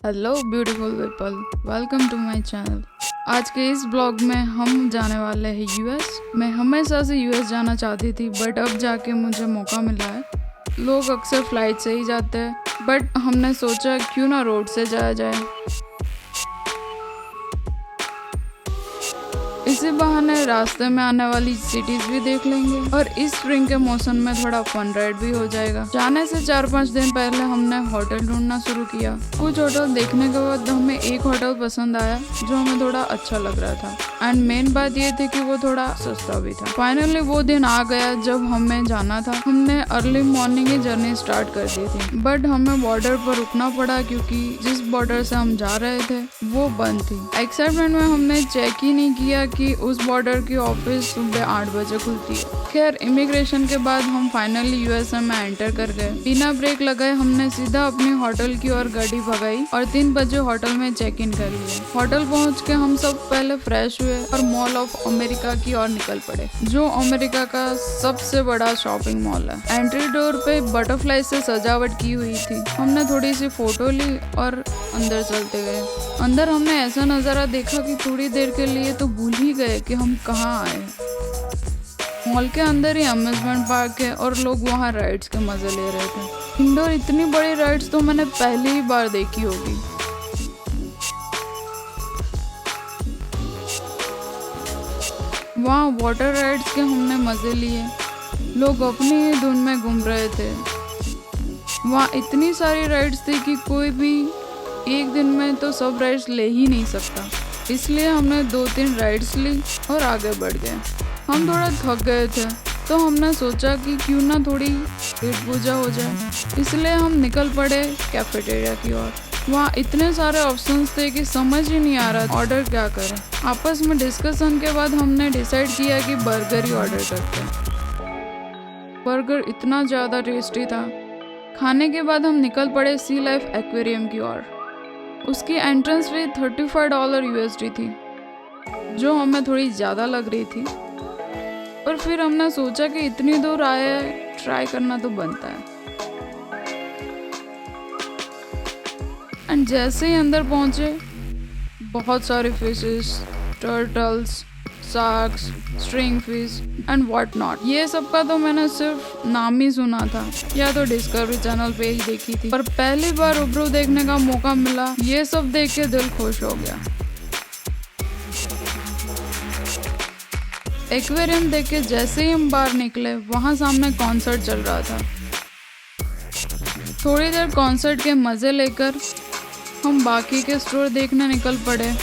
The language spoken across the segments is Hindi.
Hello beautiful people, welcome to my channel. आज के इस ब्लॉग में हम जाने वाले हैं यूएस। मैं हमेशा से यूएस जाना चाहती थी, बट अब जाके मुझे मौका मिला है। लोग अक्सर फ्लाइट से ही जाते हैं, बट हमने सोचा क्यों ना रोड से जाया जाए। इसी बहाने रास्ते में आने वाली सिटीज भी देख लेंगे और इस स्प्रिंग के मौसम में थोड़ा फन राइड भी हो जाएगा। जाने से 4-5 दिन पहले हमने होटल ढूंढना शुरू किया। कुछ होटल देखने के बाद हमें एक होटल पसंद आया जो हमें थोड़ा अच्छा लग रहा था, एंड मेन बात ये थी कि वो थोड़ा सस्ता भी था। फाइनली वो दिन आ गया जब हमें जाना था। हमने अर्ली मॉर्निंग ही जर्नी स्टार्ट कर दी थी, बट हमें बॉर्डर पर रुकना पड़ा क्योंकि जिस बॉर्डर से हम जा रहे थे वो बंद थी। एक्साइटमेंट में हमने चेक ही नहीं किया कि उस बॉर्डर की ऑफिस सुबह 8 बजे खुलती है। खैर, इमिग्रेशन के बाद हम फाइनली यूएसए में एंटर कर गए। बिना ब्रेक लगाए हमने सीधा अपनी होटल की ओर गाड़ी भगाई और 3 बजे होटल में चेक इन कर लिया। होटल पहुंच के हम सब पहले फ्रेश हुए और मॉल ऑफ अमेरिका की ओर निकल पड़े, जो अमेरिका का सबसे बड़ा शॉपिंग मॉल है। एंट्री डोर पे बटरफ्लाई से सजावट की हुई थी। हमने थोड़ी सी फोटो ली और अंदर चलते गए। अंदर हमने ऐसा नजारा देखा कि थोड़ी देर के लिए तो भूल ही गए कि हम कहाँ आए। मॉल के अंदर ही अम्यूजमेंट पार्क है और लोग वहाँ राइड्स के मजे ले रहे थे। इंडोर इतनी बड़ी राइड्स तो मैंने पहली ही बार देखी होगी। वहाँ वाटर राइड्स के हमने मजे लिए। लोग अपनी ही धुन में घूम रहे थे। वहाँ इतनी सारी राइड्स थी कि कोई भी एक दिन में तो सब राइड्स ले ही नहीं सकता, इसलिए हमने 2-3 राइड्स ली और आगे बढ़ गए। हम थोड़ा थक गए थे तो हमने सोचा कि क्यों ना थोड़ी पेट पूजा हो जाए, इसलिए हम निकल पड़े कैफेटेरिया की ओर। वहाँ इतने सारे ऑप्शंस थे कि समझ ही नहीं आ रहा ऑर्डर क्या करें। आपस में डिस्कशन के बाद हमने डिसाइड किया कि बर्गर ही ऑर्डर करते हैं। बर्गर इतना ज़्यादा टेस्टी था। खाने के बाद हम निकल पड़े सी लाइफ एक्वेरियम की ओर। उसकी एंट्रेंस फी $35 USD थी, जो हमें थोड़ी ज़्यादा लग रही थी, पर फिर हमने सोचा कि इतनी दूर आए हैं, ट्राई करना तो बनता है। एंड जैसे ही अंदर पहुंचे, बहुत सारे fishes, turtles, sharks, string fish and what not. ये सब का तो मैंने सिर्फ नाम ही सुना था या तो डिस्कवरी चैनल पे ही देखी थी, पर पहली बार रूबरू देखने का मौका मिला। ये सब देख के दिल खुश हो गया। एक्वेरियम देख के जैसे ही हम बाहर निकले, वहाँ सामने कॉन्सर्ट चल रहा था। थोड़ी देर कॉन्सर्ट के मजे लेकर हम बाकी के स्टोर देखने निकल पड़े।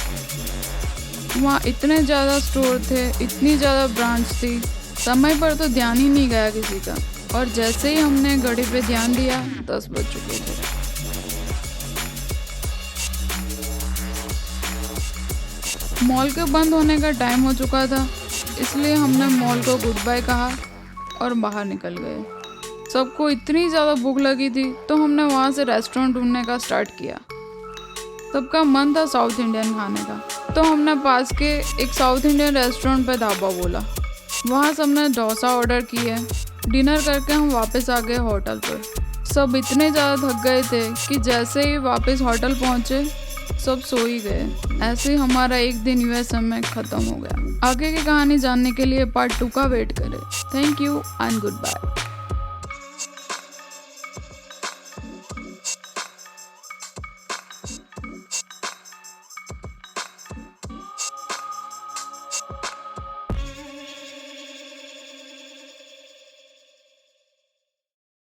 वहाँ इतने ज़्यादा स्टोर थे, इतनी ज़्यादा ब्रांच थी, समय पर तो ध्यान ही नहीं गया किसी का। और जैसे ही हमने घड़ी पे ध्यान दिया, 10 बज चुके थे। मॉल के बंद होने का टाइम हो चुका था, इसलिए हमने मॉल को गुड बाय कहा और बाहर निकल गए। सबको इतनी ज़्यादा भूख लगी थी तो हमने वहाँ से रेस्टोरेंट ढूंढने का स्टार्ट किया। सबका मन था साउथ इंडियन खाने का, तो हमने पास के एक साउथ इंडियन रेस्टोरेंट पे ढाबा बोला। वहाँ सबने डोसा ऑर्डर किए। डिनर करके हम वापस आ गए होटल पर। सब इतने ज़्यादा थक गए थे कि जैसे ही वापस होटल पहुँचे, सब सो ही गए। ऐसे ही हमारा एक दिन यूएसए में ख़त्म हो गया। आगे की कहानी जानने के लिए पार्ट 2 का वेट करें। Thank you and good bye.